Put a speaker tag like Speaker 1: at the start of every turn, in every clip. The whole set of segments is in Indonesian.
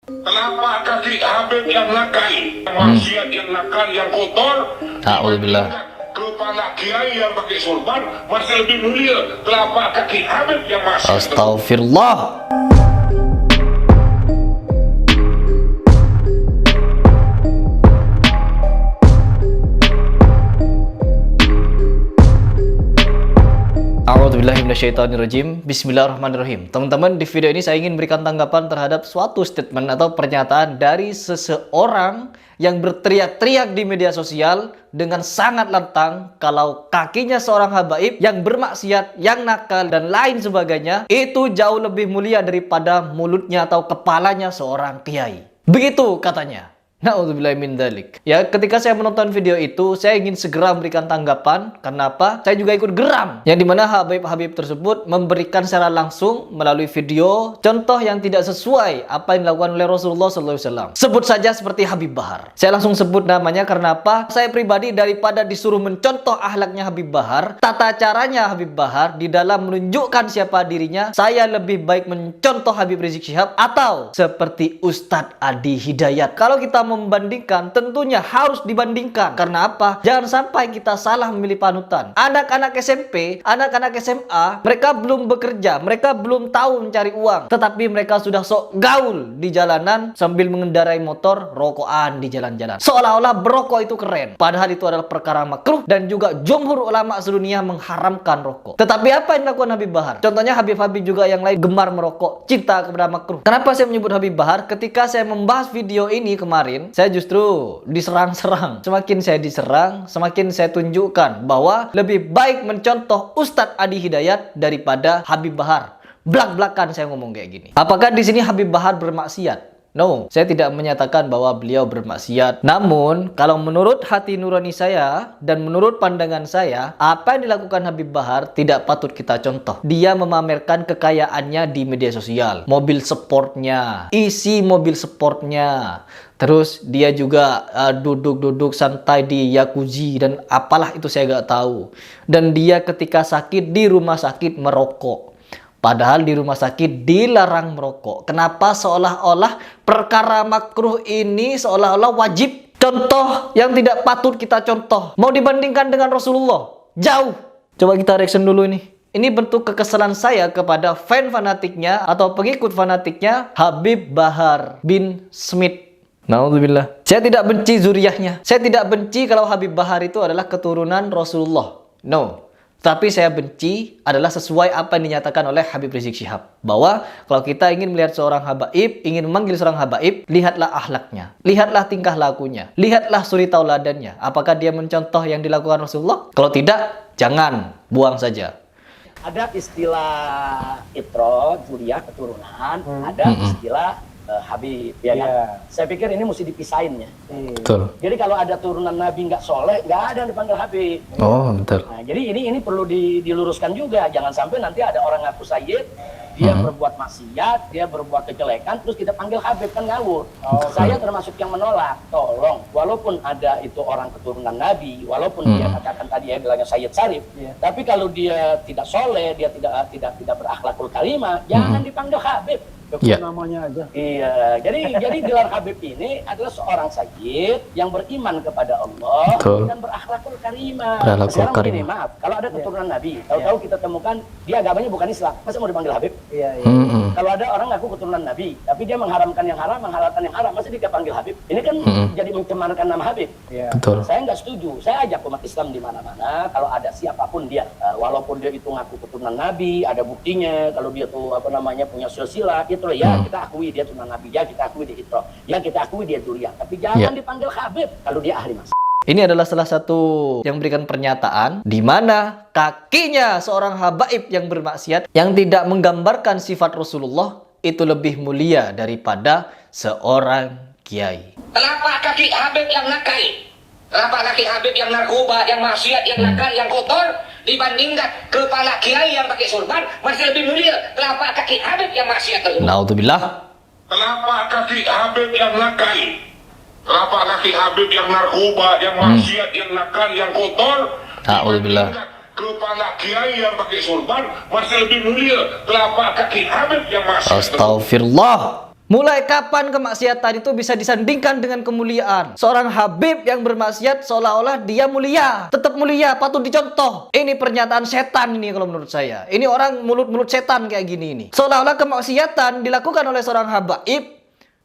Speaker 1: Telapak kaki Habib yang nakal, maksiat yang nakal, yang kotor.
Speaker 2: A'udzubillah.
Speaker 1: Kepala kiai yang pakai sorban masih lebih mulia telapak kaki Habib yang maksiat.
Speaker 2: Astagfirullah. A'udzubillahiminasyaitonirrajim. Bismillahirrahmanirrahim. Teman-teman, di video ini saya ingin berikan tanggapan terhadap suatu statement atau pernyataan dari seseorang yang berteriak-teriak di media sosial dengan sangat lantang kalau kakinya seorang habaib yang bermaksiat, yang nakal dan lain sebagainya itu jauh lebih mulia daripada mulutnya atau kepalanya seorang kiai. Begitu katanya. Na'udzubillah min dzalik. Ya, ketika saya menonton video itu, saya ingin segera memberikan tanggapan. Kenapa? Saya juga ikut geram. Yang dimana habib-habib tersebut memberikan secara langsung melalui video contoh yang tidak sesuai apa yang dilakukan oleh Rasulullah SAW. Sebut saja seperti Habib Bahar. Saya langsung sebut namanya karena apa? Saya pribadi daripada disuruh mencontoh akhlaknya Habib Bahar, tata caranya Habib Bahar di dalam menunjukkan siapa dirinya, saya lebih baik mencontoh Habib Rizik Syihab atau seperti Ustadz Adi Hidayat. Kalau kita membandingkan, tentunya harus dibandingkan. Karena apa? Jangan sampai kita salah memilih panutan. Anak-anak SMP, anak-anak SMA, mereka belum bekerja, mereka belum tahu mencari uang, tetapi mereka sudah sok gaul di jalanan sambil mengendarai motor, rokokan di jalan-jalan. Seolah-olah berokok itu keren. Padahal itu adalah perkara makruh dan juga jumhur ulama sedunia mengharamkan rokok. Tetapi apa yang dilakukan Habib Bahar? Contohnya Habib-habib juga yang lain gemar merokok, cinta kepada makruh. Kenapa saya menyebut Habib Bahar? Ketika saya membahas video ini kemarin, saya justru diserang-serang. Semakin saya diserang, semakin saya tunjukkan bahwa lebih baik mencontoh Ustadz Adi Hidayat daripada Habib Bahar. Blak-blakan saya ngomong kayak gini. Apakah di sini Habib Bahar bermaksiat? No, saya tidak menyatakan bahwa beliau bermaksiat. Namun, kalau menurut hati nurani saya dan menurut pandangan saya, apa yang dilakukan Habib Bahar tidak patut kita contoh. Dia memamerkan kekayaannya di media sosial, mobil sportnya, isi mobil sportnya. Terus dia juga duduk-duduk santai di jacuzzi dan apalah itu saya gak tahu. Dan dia ketika sakit di rumah sakit merokok. Padahal di rumah sakit dilarang merokok. Kenapa seolah-olah perkara makruh ini seolah-olah wajib? Contoh yang tidak patut kita contoh. Mau dibandingkan dengan Rasulullah? Jauh. Coba kita reaction dulu ini. Ini bentuk kekesalan saya kepada fan fanatiknya atau pengikut fanatiknya Habib Bahar bin Smith. Na'udzubillah. Saya tidak benci zuriyahnya. Saya tidak benci kalau Habib Bahar itu adalah keturunan Rasulullah. No. Tapi saya benci adalah sesuai apa yang dinyatakan oleh Habib Rizik Syihab. Bahwa kalau kita ingin melihat seorang habaib, ingin memanggil seorang habaib, lihatlah akhlaknya. Lihatlah tingkah lakunya. Lihatlah suri tauladannya. Apakah dia mencontoh yang dilakukan Rasulullah? Kalau tidak, jangan. Buang saja.
Speaker 3: Ada istilah itro, zuriyah, keturunan. Ada istilah Habib, ya kan? Saya pikir ini mesti dipisahin ya.
Speaker 2: Betul.
Speaker 3: Jadi kalau ada turunan Nabi nggak soleh, nggak ada yang dipanggil Habib.
Speaker 2: Oh, betul.
Speaker 3: Nah, jadi ini perlu diluruskan juga. Jangan sampai nanti ada orang ngaku sayyid, dia berbuat maksiat, dia berbuat kejelekan, terus kita panggil Habib, kan ngawur. Saya termasuk yang menolak. Tolong, walaupun ada itu orang keturunan Nabi, walaupun dia katakan tadi ya bilangnya Sayyid Syarif, tapi kalau dia tidak soleh, dia tidak berakhlakul karimah, jangan dipanggil Habib. Namanya aja. Iya, jadi gelar Habib ini adalah seorang sayyid yang beriman kepada Allah. Betul. Dan berakhlakul karimah. Sekarang begini, maaf, kalau ada keturunan Nabi, tahu-tahu kita temukan dia agamanya bukan Islam, masa mau dipanggil Habib? Iya. Kalau ada orang ngaku keturunan Nabi, tapi dia mengharamkan yang haram, menghalalkan yang haram, masa dia panggil Habib? Ini kan jadi mencemarkan nama Habib. Iya. Betul. Saya nggak setuju. Saya ajak umat Islam di mana-mana, kalau ada siapapun dia, walaupun dia itu ngaku keturunan Nabi, ada buktinya, kalau dia tuh punya silsilah, itu ya kita akui dia turunan Nabi, ya kita akui dia itro, ya kita akui dia dzuriyah, tapi jangan dipanggil Habib kalau dia ahli mas.
Speaker 2: Ini adalah salah satu yang memberikan pernyataan di mana kakinya seorang habaib yang bermaksiat yang tidak menggambarkan sifat Rasulullah itu lebih mulia daripada seorang kiai.
Speaker 1: Telapak kaki Habib yang nakal, telapak kaki Habib yang narkoba, yang maksiat, yang nakal, yang kotor, dibandingkan kepala kiai yang pakai sorban masih lebih mulia telapak kaki Habib yang maksiat tersebut.
Speaker 2: Na'udzubillah.
Speaker 1: Telapak kaki Habib yang nakal, telapak kaki Habib yang narkoba, yang maksiat, yang nakal, yang kotor,
Speaker 2: Na'udzubillah.
Speaker 1: Kepala kiai yang pakai sorban masih lebih mulia telapak kaki Habib yang maksiat.
Speaker 2: Astagfirullah. Mulai kapan kemaksiatan itu bisa disandingkan dengan kemuliaan? Seorang Habib yang bermaksiat seolah-olah dia mulia. Tetap mulia, patut dicontoh. Ini pernyataan setan ini kalau menurut saya. Ini orang mulut-mulut setan kayak gini ini. Seolah-olah kemaksiatan dilakukan oleh seorang habaib.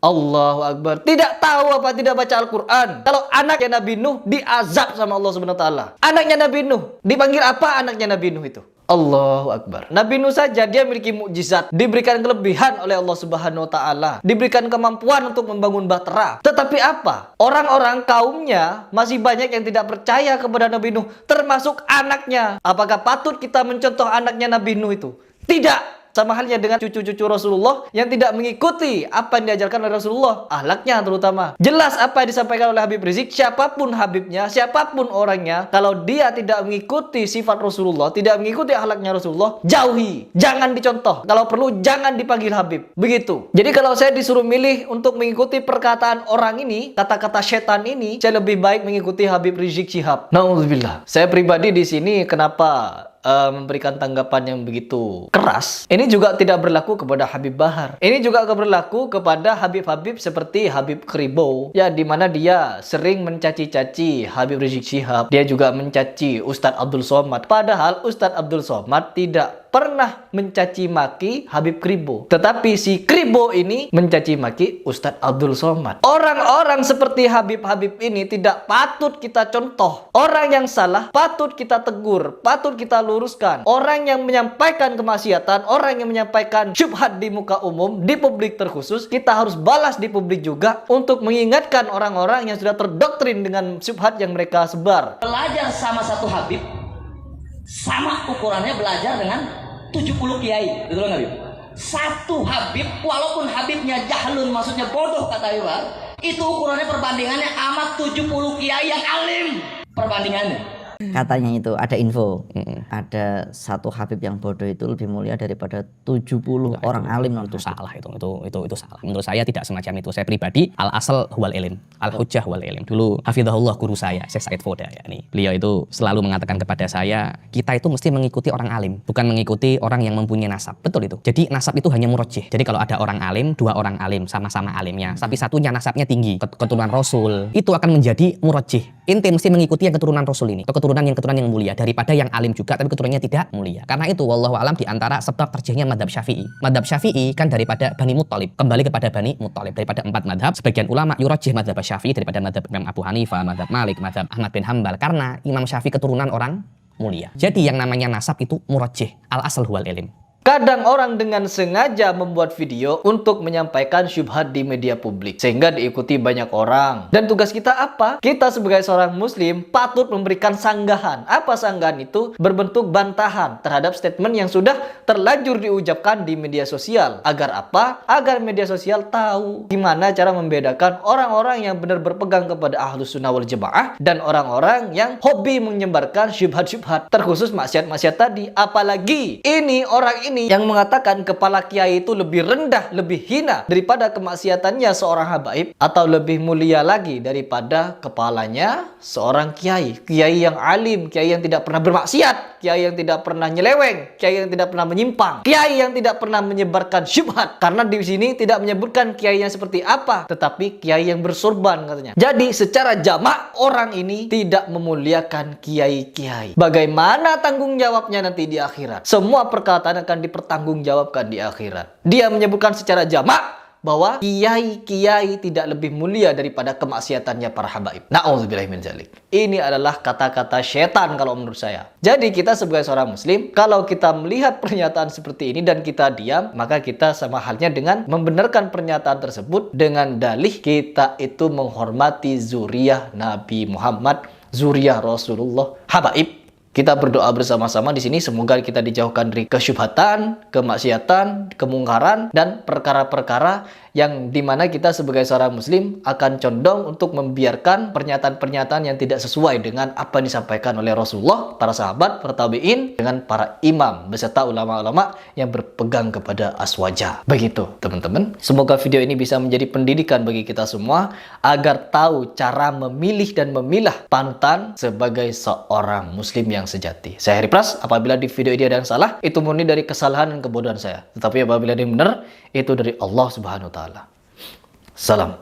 Speaker 2: Allahu Akbar. Tidak tahu apa tidak baca Al-Quran. Kalau anaknya Nabi Nuh diazab sama Allah Subhanahu Wa Taala. Anaknya Nabi Nuh dipanggil apa anaknya Nabi Nuh itu? Allahu Akbar. Nabi Nuh saja dia memiliki mukjizat, diberikan kelebihan oleh Allah Subhanahu Wa Taala, diberikan kemampuan untuk membangun bahtera. Tetapi apa? Orang-orang kaumnya masih banyak yang tidak percaya kepada Nabi Nuh, termasuk anaknya. Apakah patut kita mencontoh anaknya Nabi Nuh itu? Tidak. Sama halnya dengan cucu-cucu Rasulullah yang tidak mengikuti apa yang diajarkan oleh Rasulullah, akhlaknya terutama. Jelas apa yang disampaikan oleh Habib Rizik, siapapun Habibnya, siapapun orangnya, kalau dia tidak mengikuti sifat Rasulullah, tidak mengikuti akhlaknya Rasulullah, jauhi, jangan dicontoh. Kalau perlu jangan dipanggil Habib. Begitu. Jadi kalau saya disuruh milih untuk mengikuti perkataan orang ini, kata-kata setan ini, saya lebih baik mengikuti Habib Rizik Syihab. Nauzubillah. Saya pribadi di sini kenapa memberikan tanggapan yang begitu keras. Ini juga tidak berlaku kepada Habib Bahar. Ini juga berlaku kepada Habib-Habib seperti Habib Kribo, ya, di mana dia sering mencaci-caci Habib Rizik Syihab. Dia juga mencaci Ustadz Abdul Somad. Padahal Ustadz Abdul Somad tidak pernah mencaci maki Habib Kribo. Tetapi si Kribo ini mencaci maki Ustadz Abdul Somad. Orang-orang seperti Habib-Habib ini tidak patut kita contoh. Orang yang salah patut kita tegur, patut kita luruskan. Orang yang menyampaikan kemaksiatan, orang yang menyampaikan syubhat di muka umum, di publik terkhusus, kita harus balas di publik juga untuk mengingatkan orang-orang yang sudah terdoktrin dengan syubhat yang mereka sebar.
Speaker 3: Belajar sama satu Habib, sama ukurannya belajar dengan 70 kiai, betul nggak, Habib? Satu Habib, walaupun Habibnya jahlun, maksudnya bodoh kata Iwan, itu ukurannya perbandingannya amat 70 kiai yang alim perbandingannya.
Speaker 4: Katanya itu ada info, ada satu Habib yang bodoh itu lebih mulia daripada 70 orang alim.
Speaker 5: Itu salah, itu salah. Menurut saya tidak semacam itu. Saya pribadi al asal huwal ilm, al hujjah huwal ilm. Dulu hafizahullah guru saya, Syekh Said Foda ya nih. Beliau itu selalu mengatakan kepada saya, kita itu mesti mengikuti orang alim, bukan mengikuti orang yang mempunyai nasab. Betul itu. Jadi nasab itu hanya murajjih. Jadi kalau ada orang alim, dua orang alim sama-sama alimnya, tapi satunya nasabnya tinggi, keturunan Rasul, itu akan menjadi murajjih. Ente mesti mengikuti yang keturunan Rasul ini, atau keturunan yang mulia daripada yang alim juga tapi keturunannya tidak mulia. Karena itu wallahu alam di antara sebab terjadinya madhab Syafi'i. Madhab Syafi'i kan daripada Bani Muttalib, kembali kepada Bani Muttalib. Daripada 4 madhab, sebagian ulama yurajjih madhab Syafi'i daripada madhab Imam Abu Hanifah, madhab Malik, madhab Ahmad bin Hambal, karena Imam Syafi'i keturunan orang mulia. Jadi yang namanya nasab itu murajjih, al asal huwal ilm.
Speaker 2: Kadang orang dengan sengaja membuat video untuk menyampaikan syubhat di media publik sehingga diikuti banyak orang. Dan tugas kita apa? Kita sebagai seorang muslim patut memberikan sanggahan. Apa sanggahan itu? Berbentuk bantahan terhadap statement yang sudah terlanjur diucapkan di media sosial. Agar apa? Agar media sosial tahu gimana cara membedakan orang-orang yang benar berpegang kepada Ahlus Sunnah wal Jamaah dan orang-orang yang hobi menyebarkan syubhat-syubhat, terkhusus maksiat-maksiat tadi. Apalagi ini orang ini yang mengatakan kepala kiai itu lebih rendah, lebih hina daripada kemaksiatannya seorang habaib, atau lebih mulia lagi daripada kepalanya seorang kiai. Kiai yang alim, kiai yang tidak pernah bermaksiat, kiai yang tidak pernah nyeleweng, kiai yang tidak pernah menyimpang, kiai yang tidak pernah menyebarkan syubhat. Karena di sini tidak menyebutkan kiainya seperti apa, tetapi kiai yang bersorban katanya. Jadi secara jamak orang ini tidak memuliakan kiai-kiai. Bagaimana tanggung jawabnya nanti di akhirat? Semua perkataan akan dipertanggungjawabkan di akhirat. Dia menyebutkan secara jamak bahwa kiai-kiai tidak lebih mulia daripada kemaksiatannya para habaib. Na'udzubillahi min dzalik. Ini adalah kata-kata setan kalau menurut saya. Jadi kita sebagai seorang muslim, kalau kita melihat pernyataan seperti ini dan kita diam, maka kita sama halnya dengan membenarkan pernyataan tersebut dengan dalih kita itu menghormati zuriyah Nabi Muhammad, zuriyah Rasulullah, habaib. Kita berdoa bersama-sama di sini semoga kita dijauhkan dari kesyubhatan, kemaksiatan, kemungkaran, dan perkara-perkara yang dimana kita sebagai seorang muslim akan condong untuk membiarkan pernyataan-pernyataan yang tidak sesuai dengan apa yang disampaikan oleh Rasulullah, para sahabat, para tabi'in, dengan para imam beserta ulama-ulama yang berpegang kepada aswaja. Begitu teman-teman. Semoga video ini bisa menjadi pendidikan bagi kita semua agar tahu cara memilih dan memilah panutan sebagai seorang muslim yang sejati. Saya Heri Pras, apabila di video ini ada yang salah, itu murni dari kesalahan dan kebodohan saya. Tetapi apabila ini benar, itu dari Allah Subhanahu wa Ta'ala. Salam.